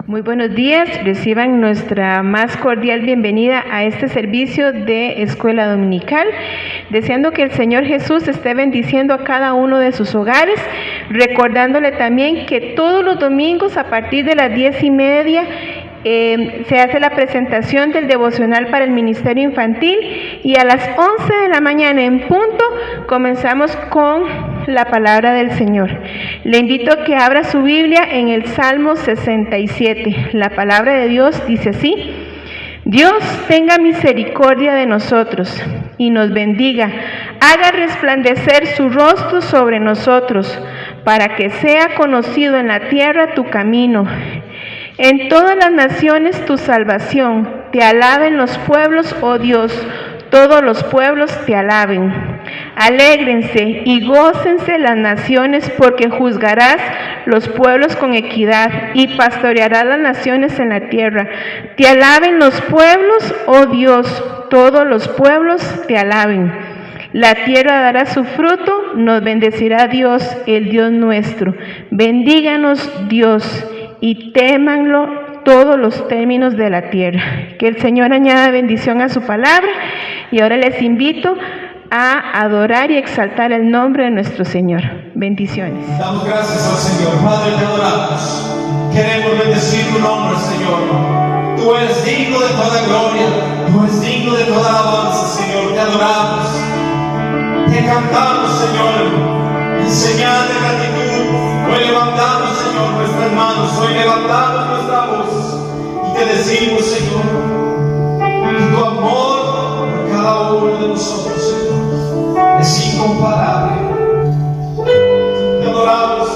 Muy buenos días, reciban nuestra más cordial bienvenida a este servicio de Escuela Dominical, deseando que el Señor Jesús esté bendiciendo a cada uno de sus hogares, recordándole también que todos los domingos a partir de las 10:30 se hace la presentación del devocional para el Ministerio Infantil y a las 11 de la mañana en punto comenzamos con la palabra del Señor. Le invito a que abra su Biblia en el Salmo 67. La palabra de Dios dice así: Dios tenga misericordia de nosotros y nos bendiga, haga resplandecer su rostro sobre nosotros, para que sea conocido en la tierra tu camino. En todas las naciones tu salvación, te alaben los pueblos, oh Dios, todos los pueblos te alaben. Alégrense y gócense las naciones, porque juzgarás los pueblos con equidad y pastorearás las naciones en la tierra. Te alaben los pueblos, oh Dios, todos los pueblos te alaben. La tierra dará su fruto, nos bendecirá Dios, el Dios nuestro. Bendíganos Dios y témanlo todos los términos de la tierra. Que el Señor añada bendición a su palabra, y ahora les invito a adorar y exaltar el nombre de nuestro Señor. Bendiciones. Damos gracias al Señor. Padre, te adoramos. Queremos bendecir tu nombre, Señor. Tú eres digno de toda gloria, tú eres digno de toda alabanza, Señor. Te adoramos, te cantamos, Señor, en señal de gratitud. Hoy levantamos, Señor, nuestras manos, hoy levantamos nuestra voz y te decimos, Señor, que tu amor por cada uno de nosotros, Señor, es incomparable. Te adoramos.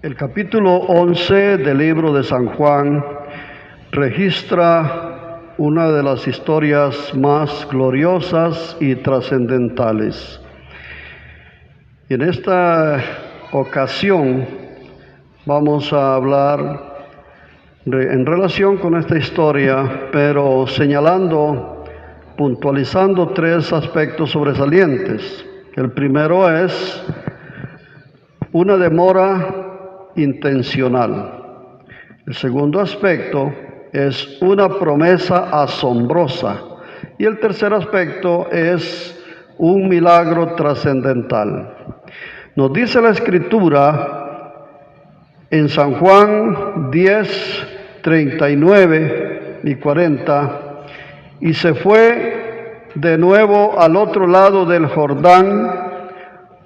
El capítulo 11 del libro de San Juan registra una de las historias más gloriosas y trascendentales. Y en esta ocasión vamos a hablar en relación con esta historia, pero señalando, puntualizando tres aspectos sobresalientes. El primero es una demora intencional. El segundo aspecto es una promesa asombrosa. Y el tercer aspecto es un milagro trascendental. Nos dice la Escritura en San Juan 10, 39 y 40, y se fue de nuevo al otro lado del Jordán,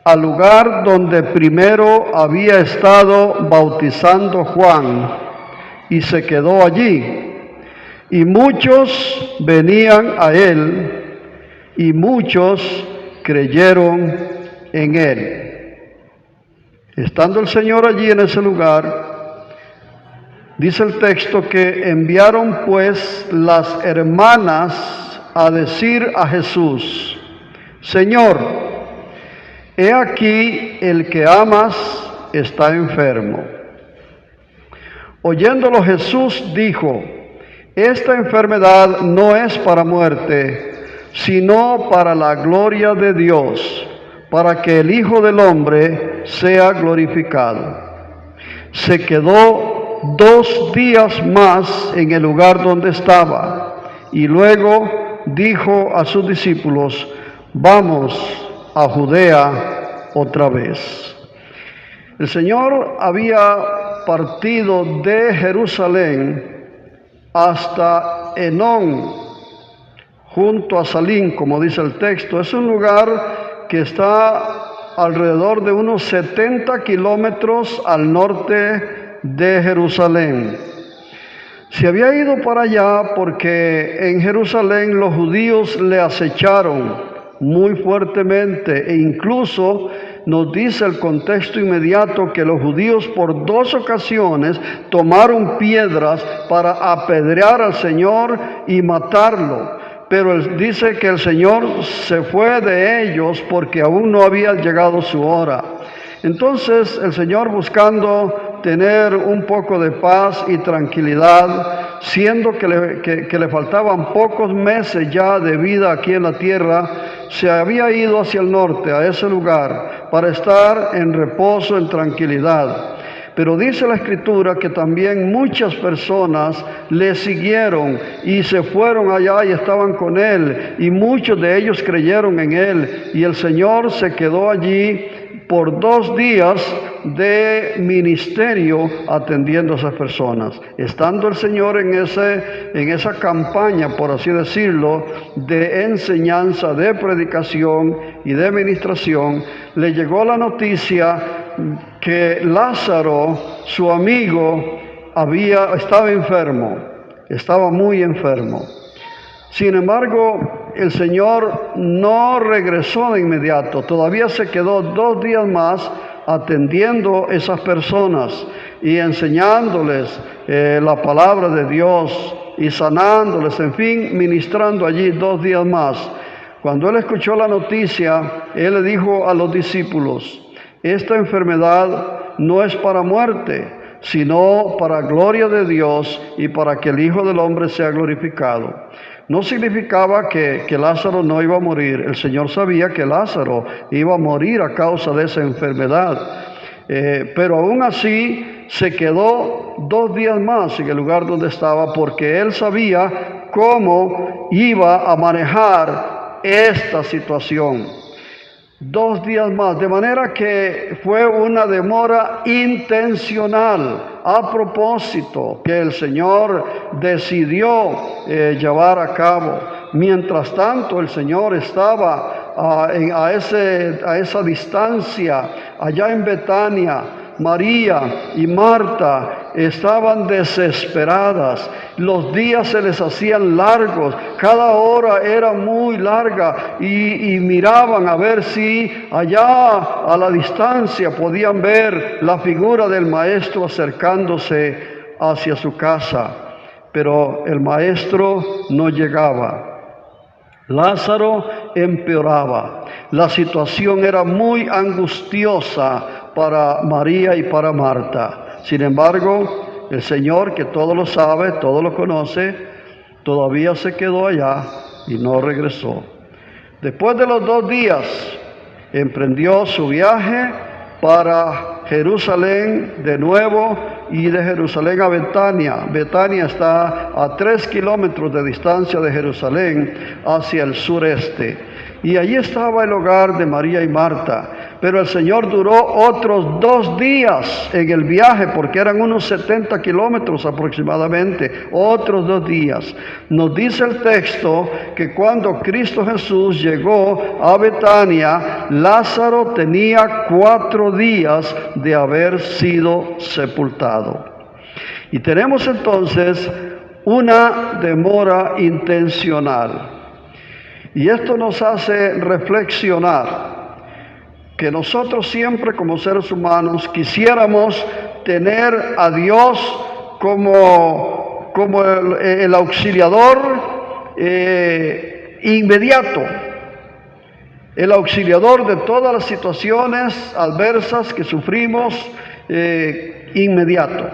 al lugar donde primero había estado bautizando Juan, y se quedó allí. Y muchos venían a él, y muchos creyeron en él. Estando el Señor allí en ese lugar, dice el texto que enviaron pues las hermanas a decir a Jesús: Señor, he aquí el que amas está enfermo. Oyéndolo Jesús dijo: esta enfermedad no es para muerte, sino para la gloria de Dios, para que el Hijo del Hombre sea glorificado. Se quedó 2 días más en el lugar donde estaba, y luego dijo a sus discípulos: vamos a Judea otra vez. El Señor había partido de Jerusalén hasta Enón, junto a Salín, como dice el texto. Es un lugar que está alrededor de unos 70 kilómetros al norte de Jerusalén. Se había ido para allá porque en Jerusalén los judíos le acecharon muy fuertemente, e incluso nos dice el contexto inmediato que los judíos por 2 ocasiones tomaron piedras para apedrear al Señor y matarlo. Pero dice que el Señor se fue de ellos porque aún no había llegado su hora. Entonces el Señor, buscando tener un poco de paz y tranquilidad, siendo que le faltaban pocos meses ya de vida aquí en la tierra, se había ido hacia el norte, a ese lugar, para estar en reposo, en tranquilidad. Pero dice la Escritura que también muchas personas le siguieron y se fueron allá y estaban con él, y muchos de ellos creyeron en él, y el Señor se quedó allí por 2 días de ministerio atendiendo a esas personas. Estando el Señor en esa campaña, por así decirlo, de enseñanza, de predicación y de ministración, le llegó la noticia que Lázaro, su amigo, estaba enfermo, estaba muy enfermo. Sin embargo, el Señor no regresó de inmediato, todavía se quedó 2 días más atendiendo a esas personas y enseñándoles la palabra de Dios y sanándoles, en fin, ministrando allí 2 días más. Cuando él escuchó la noticia, él le dijo a los discípulos: esta enfermedad no es para muerte, sino para gloria de Dios y para que el Hijo del Hombre sea glorificado. No significaba que Lázaro no iba a morir. El Señor sabía que Lázaro iba a morir a causa de esa enfermedad. Pero aún así se quedó 2 días más en el lugar donde estaba, porque él sabía cómo iba a manejar esta situación. 2 días más, de manera que fue una demora intencional, a propósito, que el Señor decidió llevar a cabo. Mientras tanto, el Señor estaba a esa distancia, allá en Betania, María y Marta estaban desesperadas. Los días se les hacían largos, cada hora era muy larga y miraban a ver si allá a la distancia podían ver la figura del maestro acercándose hacia su casa. Pero el maestro no llegaba. Lázaro empeoraba. La situación era muy angustiosa para María y para Marta. Sin embargo, el Señor, que todo lo sabe, todo lo conoce, todavía se quedó allá y no regresó. Después de los 2 días, emprendió su viaje para Jerusalén de nuevo, y de Jerusalén a Betania. Betania está a 3 kilómetros de distancia de Jerusalén hacia el sureste. Y allí estaba el hogar de María y Marta. Pero el Señor duró otros 2 días en el viaje, porque eran unos 70 kilómetros aproximadamente. Otros 2 días. Nos dice el texto que cuando Cristo Jesús llegó a Betania, Lázaro tenía 4 días de haber sido sepultado. Y tenemos entonces una demora intencional. Y esto nos hace reflexionar que nosotros siempre como seres humanos quisiéramos tener a Dios como el auxiliador inmediato, el auxiliador de todas las situaciones adversas que sufrimos, inmediato,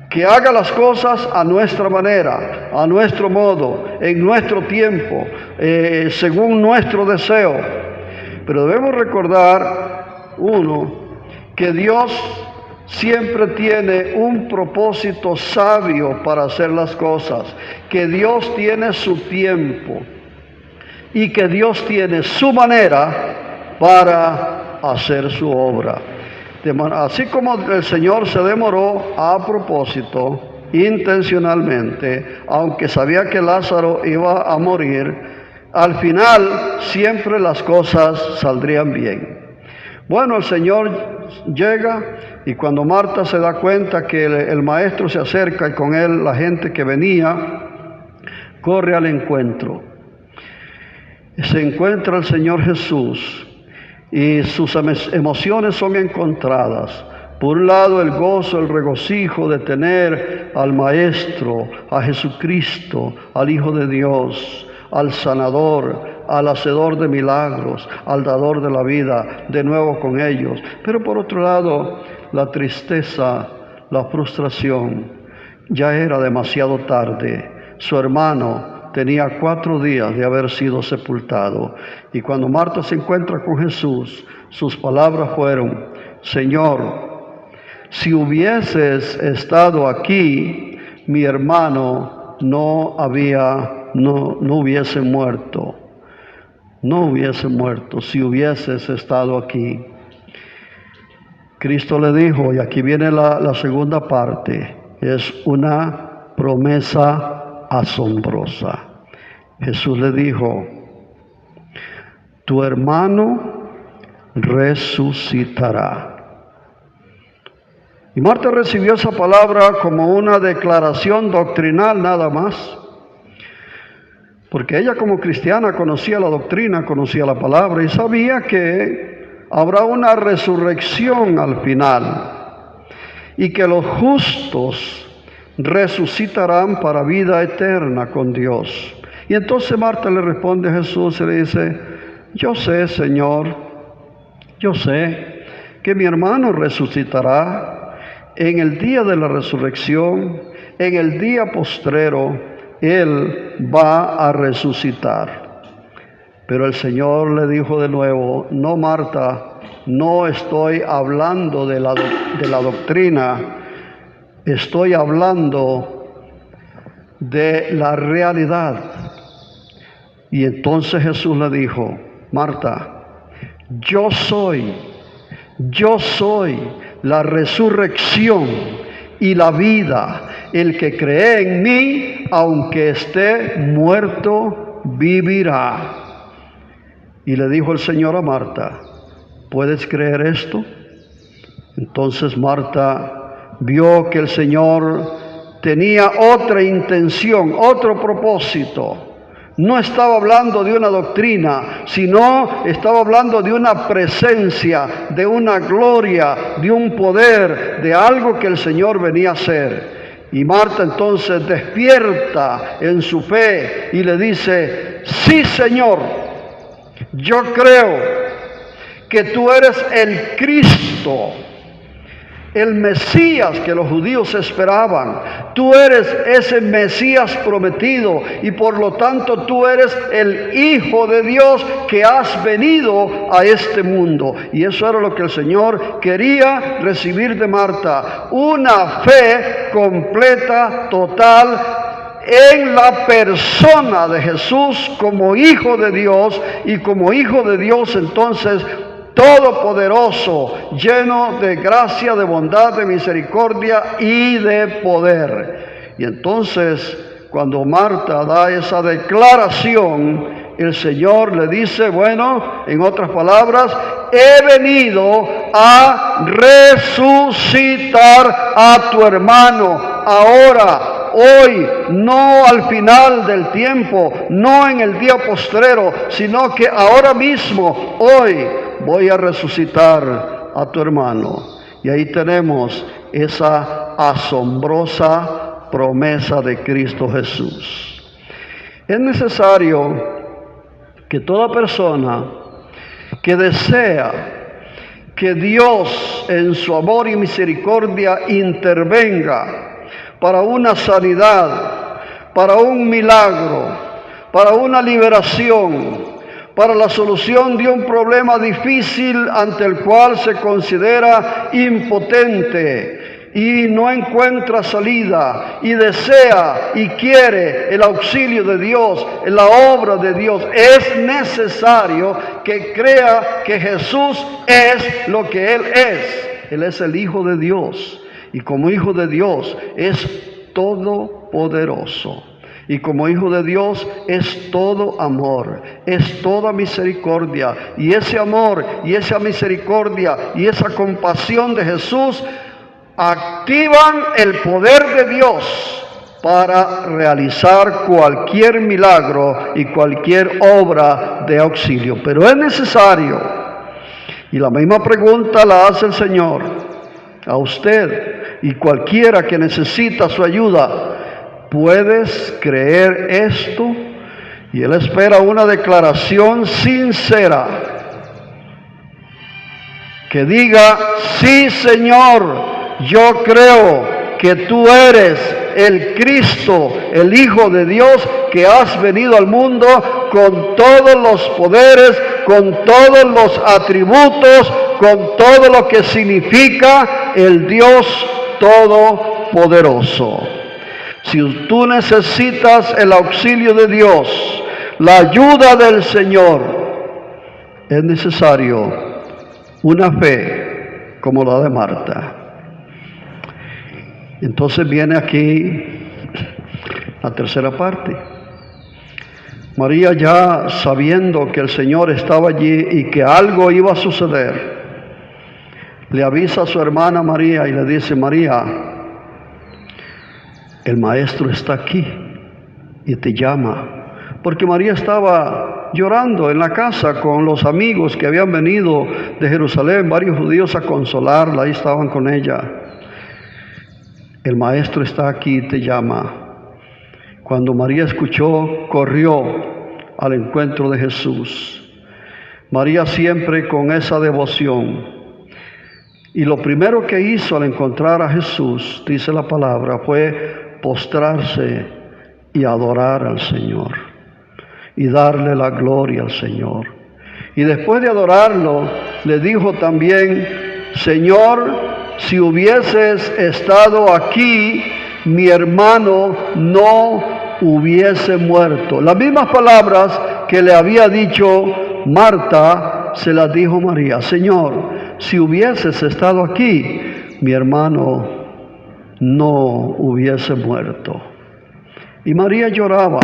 que haga las cosas a nuestra manera, a nuestro modo, en nuestro tiempo, según nuestro deseo. Pero debemos recordar, que Dios siempre tiene un propósito sabio para hacer las cosas, que Dios tiene su tiempo y que Dios tiene su manera para hacer su obra. Así como el Señor se demoró a propósito, intencionalmente, aunque sabía que Lázaro iba a morir, al final siempre las cosas saldrían bien. Bueno, el Señor llega y cuando Marta se da cuenta que el maestro se acerca y con él la gente que venía, corre al encuentro. Se encuentra el Señor Jesús y sus emociones son encontradas. Por un lado, el gozo, el regocijo de tener al Maestro, a Jesucristo, al Hijo de Dios, al sanador, al hacedor de milagros, al dador de la vida, de nuevo con ellos. Pero por otro lado, la tristeza, la frustración. Ya era demasiado tarde. Su hermano tenía 4 días de haber sido sepultado. Y cuando Marta se encuentra con Jesús, sus palabras fueron: Señor, si hubieses estado aquí, mi hermano no hubiese muerto. No hubiese muerto si hubieses estado aquí. Cristo le dijo, y aquí viene la segunda parte, es una promesa asombrosa. Jesús le dijo: tu hermano resucitará. Y Marta recibió esa palabra como una declaración doctrinal nada más, porque ella como cristiana conocía la doctrina, conocía la palabra y sabía que habrá una resurrección al final y que los justos resucitarán para vida eterna con Dios. Y entonces Marta le responde a Jesús y le dice: yo sé, Señor, yo sé que mi hermano resucitará en el día de la resurrección, en el día postrero, él va a resucitar. Pero el Señor le dijo de nuevo: no, Marta, no estoy hablando de la doctrina, estoy hablando de la realidad. Y entonces Jesús le dijo: Marta, yo soy la resurrección y la vida. El que cree en mí, aunque esté muerto, vivirá. Y le dijo el Señor a Marta: ¿puedes creer esto? Entonces Marta vio que el Señor tenía otra intención, otro propósito. No estaba hablando de una doctrina, sino estaba hablando de una presencia, de una gloria, de un poder, de algo que el Señor venía a hacer. Y Marta entonces despierta en su fe y le dice: sí, Señor, yo creo que tú eres el Cristo, el Mesías que los judíos esperaban. Tú eres ese Mesías prometido y por lo tanto tú eres el Hijo de Dios que has venido a este mundo. Y eso era lo que el Señor quería recibir de Marta, una fe completa, total, en la persona de Jesús como Hijo de Dios, y como Hijo de Dios entonces todopoderoso, lleno de gracia, de bondad, de misericordia y de poder. Y entonces, cuando Marta da esa declaración, el Señor le dice, bueno, en otras palabras, he venido a resucitar a tu hermano ahora, hoy, no al final del tiempo, no en el día postrero, sino que ahora mismo, hoy, voy a resucitar a tu hermano. Y ahí tenemos esa asombrosa promesa de Cristo Jesús. Es necesario que toda persona que desea que Dios en su amor y misericordia intervenga para una sanidad, para un milagro, para una liberación, para la solución de un problema difícil ante el cual se considera impotente y no encuentra salida, y desea y quiere el auxilio de Dios, la obra de Dios, es necesario que crea que Jesús es lo que Él es. Él es el Hijo de Dios, y como Hijo de Dios es todopoderoso. Y como Hijo de Dios es todo amor, es toda misericordia. Y ese amor y esa misericordia y esa compasión de Jesús activan el poder de Dios para realizar cualquier milagro y cualquier obra de auxilio. Pero es necesario, y la misma pregunta la hace el Señor a usted y cualquiera que necesita su ayuda: ¿puedes creer esto? Y Él espera una declaración sincera que diga: sí, Señor, yo creo que tú eres el Cristo, el Hijo de Dios, que has venido al mundo con todos los poderes, con todos los atributos, con todo lo que significa el Dios Todopoderoso. Si tú necesitas el auxilio de Dios, la ayuda del Señor, es necesario una fe como la de Marta. Entonces viene aquí la tercera parte. María, ya sabiendo que el Señor estaba allí y que algo iba a suceder, le avisa a su hermana María y le dice: María, el Maestro está aquí y te llama. Porque María estaba llorando en la casa con los amigos que habían venido de Jerusalén, varios judíos a consolarla, ahí estaban con ella. El Maestro está aquí y te llama. Cuando María escuchó, corrió al encuentro de Jesús. María siempre con esa devoción. Y lo primero que hizo al encontrar a Jesús, dice la palabra, fue postrarse y adorar al Señor y darle la gloria al Señor. Y después de adorarlo, le dijo también: Señor, si hubieses estado aquí, mi hermano no hubiese muerto. Las mismas palabras que le había dicho Marta, se las dijo María: Señor, si hubieses estado aquí, mi hermano no hubiese muerto. Y María lloraba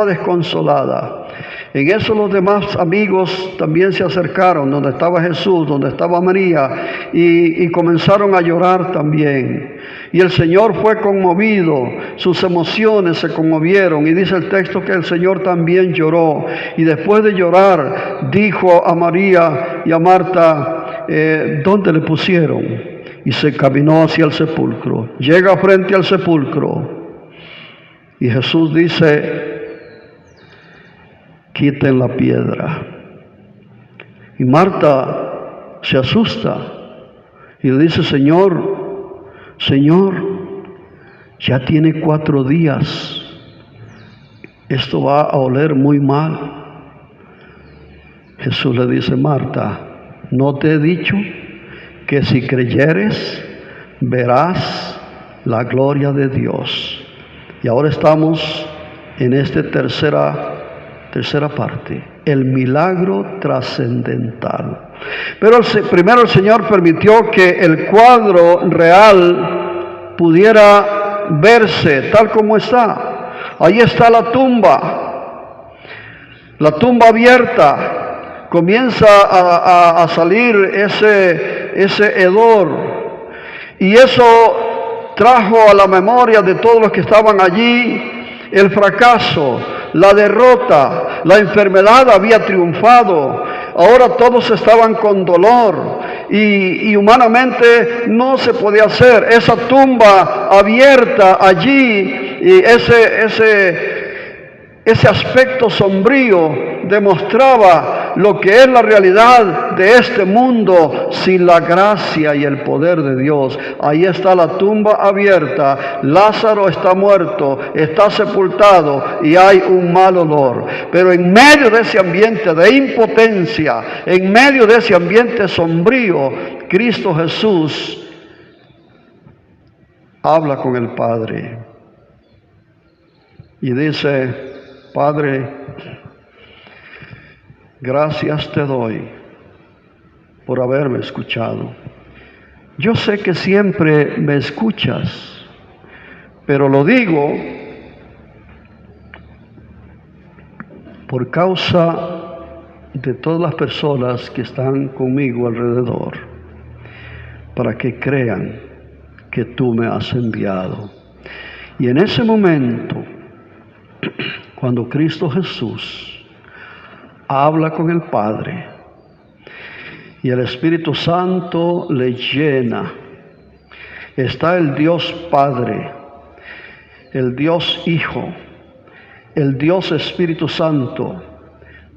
desconsolada. En eso los demás amigos también se acercaron, donde estaba Jesús, donde estaba María, y comenzaron a llorar también. Y el Señor fue conmovido, sus emociones se conmovieron, y dice el texto que el Señor también lloró. Y después de llorar, dijo a María y a Marta, ¿dónde le pusieron? Y se caminó hacia el sepulcro. Llega frente al sepulcro, y Jesús dice, quiten la piedra. Y Marta se asusta y le dice, Señor, ya tiene 4 días. Esto va a oler muy mal. Jesús le dice, Marta, ¿no te he dicho que si creyeres verás la gloria de Dios? Y ahora estamos en esta tercera parte, el milagro trascendental. Pero primero el Señor permitió que el cuadro real pudiera verse tal como está. Ahí está la tumba abierta. Comienza a salir ese hedor, y eso trajo a la memoria de todos los que estaban allí el fracaso, la derrota. La enfermedad había triunfado. Ahora todos estaban con dolor y humanamente no se podía hacer. Esa tumba abierta allí, y ese aspecto sombrío demostraba lo que es la realidad de este mundo sin la gracia y el poder de Dios. Ahí está la tumba abierta, Lázaro está muerto, está sepultado y hay un mal olor. Pero en medio de ese ambiente de impotencia, en medio de ese ambiente sombrío, Cristo Jesús habla con el Padre y dice, Padre, gracias te doy por haberme escuchado. Yo sé que siempre me escuchas, pero lo digo por causa de todas las personas que están conmigo alrededor, para que crean que tú me has enviado. Y en ese momento, cuando Cristo Jesús habla con el Padre y el Espíritu Santo le llena, está el Dios Padre, el Dios Hijo, el Dios Espíritu Santo.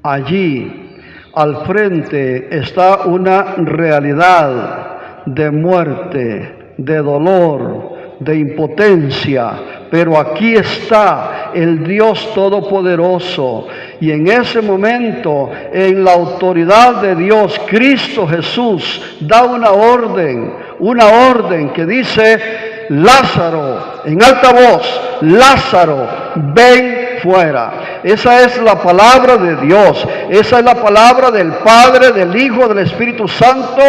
Allí al frente está una realidad de muerte, de dolor, de impotencia, pero aquí está el Dios Todopoderoso. Y en ese momento, en la autoridad de Dios, Cristo Jesús da una orden que dice, Lázaro, en alta voz, Lázaro, ven fuera. Esa es la palabra de Dios, esa es la palabra del Padre, del Hijo, del Espíritu Santo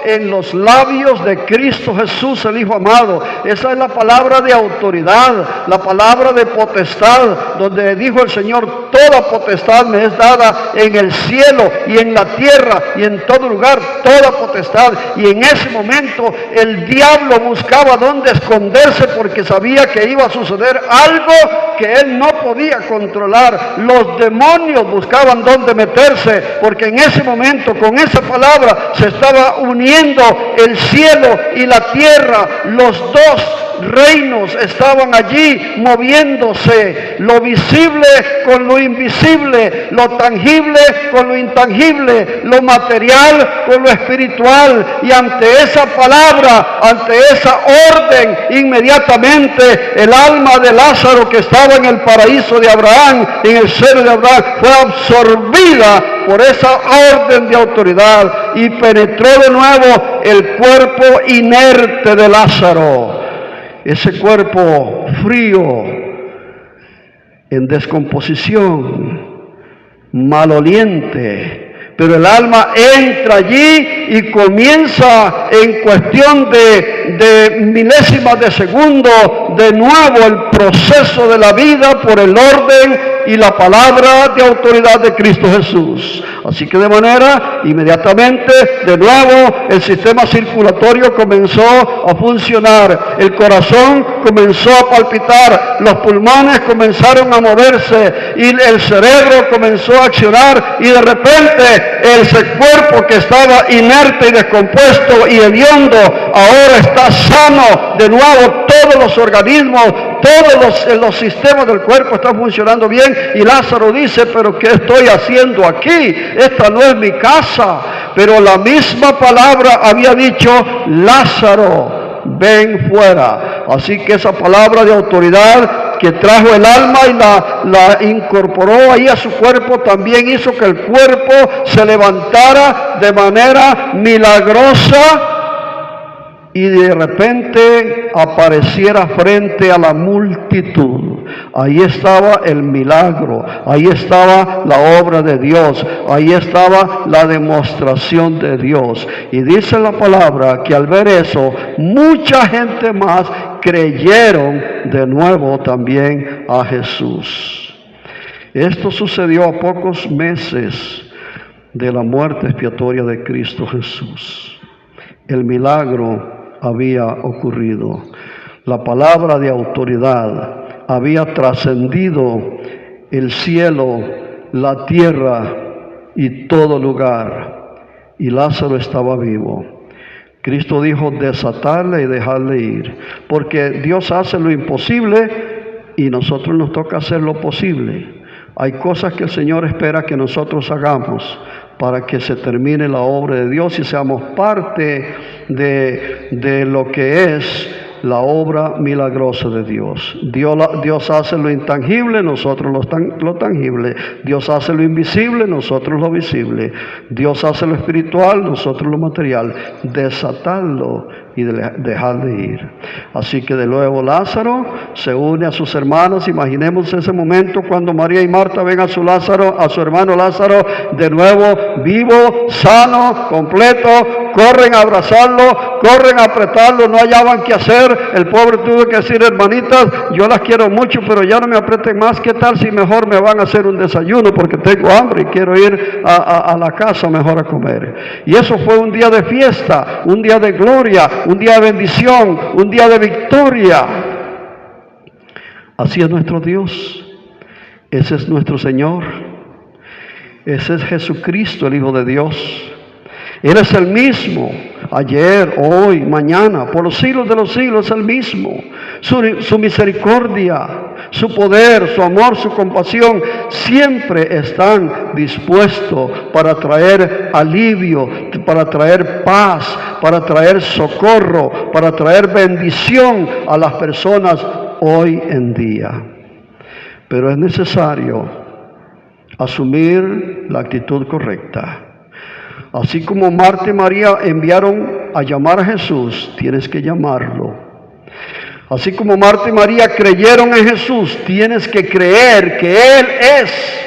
en los labios de Cristo Jesús, el Hijo amado. Esa es la palabra de autoridad, la palabra de potestad, donde dijo el Señor, toda potestad me es dada en el cielo y en la tierra y en todo lugar, toda potestad. Y en ese momento el diablo buscaba dónde esconderse, porque sabía que iba a suceder algo que él no podía controlar. Los demonios buscaban dónde meterse, porque en ese momento, con esa palabra, se estaba uniendo el cielo y la tierra. Los dos reinos estaban allí moviéndose, lo visible con lo invisible, lo tangible con lo intangible, lo material con lo espiritual. Y ante esa palabra, ante esa orden, inmediatamente el alma de Lázaro, que estaba en el paraíso de Abraham, en el seno de Abraham, fue absorbida por esa orden de autoridad y penetró de nuevo el cuerpo inerte de Lázaro. Ese cuerpo frío, en descomposición, maloliente, pero el alma entra allí y comienza en cuestión de milésimas de segundo de nuevo el proceso de la vida por el orden y la palabra de autoridad de Cristo Jesús. Así que de manera, inmediatamente, de nuevo, el sistema circulatorio comenzó a funcionar, el corazón comenzó a palpitar, los pulmones comenzaron a moverse y el cerebro comenzó a accionar, y de repente ese cuerpo que estaba inerte y descompuesto y hediondo ahora está sano. De nuevo, todos los organismos, todos los sistemas del cuerpo están funcionando bien, y Lázaro dice: pero ¿qué estoy haciendo aquí? Esta no es mi casa. Pero la misma palabra había dicho: Lázaro, ven fuera. Así que esa palabra de autoridad que trajo el alma y la incorporó ahí a su cuerpo, también hizo que el cuerpo se levantara de manera milagrosa, y de repente apareciera frente a la multitud. Ahí estaba el milagro, ahí estaba la obra de Dios, ahí estaba la demostración de Dios. Y dice la palabra que al ver eso, mucha gente más creyeron de nuevo también a Jesús. Esto sucedió a pocos meses de la muerte expiatoria de Cristo Jesús. El milagro había ocurrido. La palabra de autoridad había trascendido el cielo, la tierra y todo lugar. Y Lázaro estaba vivo. Cristo dijo: desatarle y dejarle ir. Porque Dios hace lo imposible y nosotros nos toca hacer lo posible. Hay cosas que el Señor espera que nosotros hagamos para que se termine la obra de Dios y seamos parte de lo que es la obra milagrosa de Dios. Dios hace lo intangible, nosotros lo tangible. Dios hace lo invisible, nosotros lo visible. Dios hace lo espiritual, nosotros lo material. Desatarlo y dejar de ir. Así que de nuevo Lázaro se une a sus hermanos. Imaginemos ese momento cuando María y Marta ven a su hermano Lázaro de nuevo vivo, sano, completo. Corren a abrazarlo, corren a apretarlo, no hallaban qué hacer. El pobre tuvo que decir: hermanitas, yo las quiero mucho, pero ya no me aprieten más. ¿Qué tal si mejor me van a hacer un desayuno? Porque tengo hambre y quiero ir a la casa mejor a comer. Y eso fue un día de fiesta, un día de gloria, un día de bendición, un día de victoria. Así es nuestro Dios. Ese es nuestro Señor. Ese es Jesucristo, el Hijo de Dios. Él es el mismo, ayer, hoy, mañana, por los siglos de los siglos es el mismo. Su misericordia, su poder, su amor, su compasión, siempre están dispuestos para traer alivio, para traer paz, para traer socorro, para traer bendición a las personas hoy en día. Pero es necesario asumir la actitud correcta. Así como Marta y María enviaron a llamar a Jesús, tienes que llamarlo. Así como Marta y María creyeron en Jesús, tienes que creer que Él es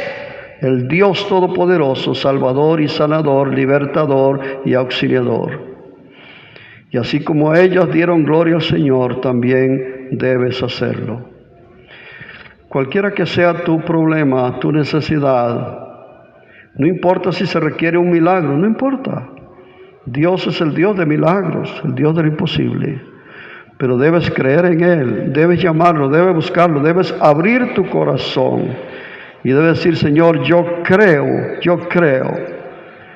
el Dios Todopoderoso, Salvador y Sanador, Libertador y Auxiliador. Y así como ellos dieron gloria al Señor, también debes hacerlo. Cualquiera que sea tu problema, tu necesidad, no importa si se requiere un milagro, no importa. Dios es el Dios de milagros, el Dios de lo imposible. Pero debes creer en Él, debes llamarlo, debes buscarlo, debes abrir tu corazón y debes decir: Señor, yo creo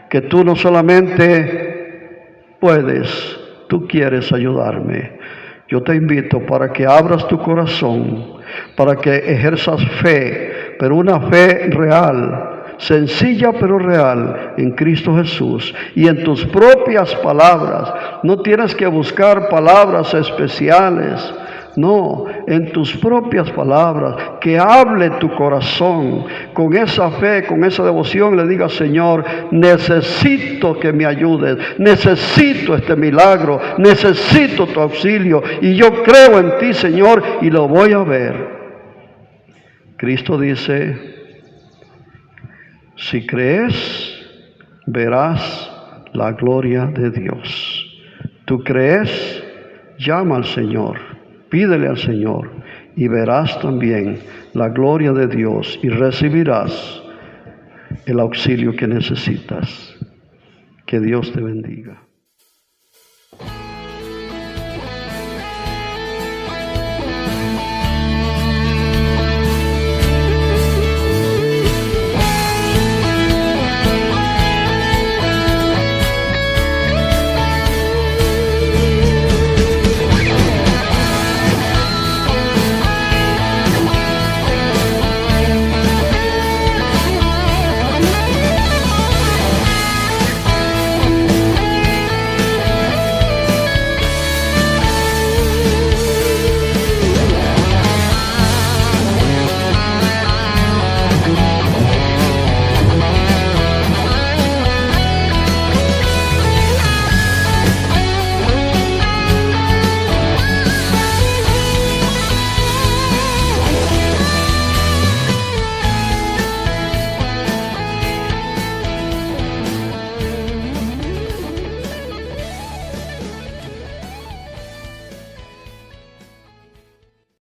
que tú no solamente puedes, tú quieres ayudarme. Yo te invito para que abras tu corazón, para que ejerzas fe, pero una fe real, sencilla pero real, en Cristo Jesús y en tus propias palabras. No tienes que buscar palabras especiales, no, en tus propias palabras, que hable tu corazón con esa fe, con esa devoción. Le diga: Señor, necesito que me ayudes, necesito este milagro, necesito tu auxilio, y yo creo en ti, Señor, y lo voy a ver. Cristo dice: si crees, verás la gloria de Dios. ¿Tú crees? Llama al Señor, pídele al Señor y verás también la gloria de Dios y recibirás el auxilio que necesitas. Que Dios te bendiga.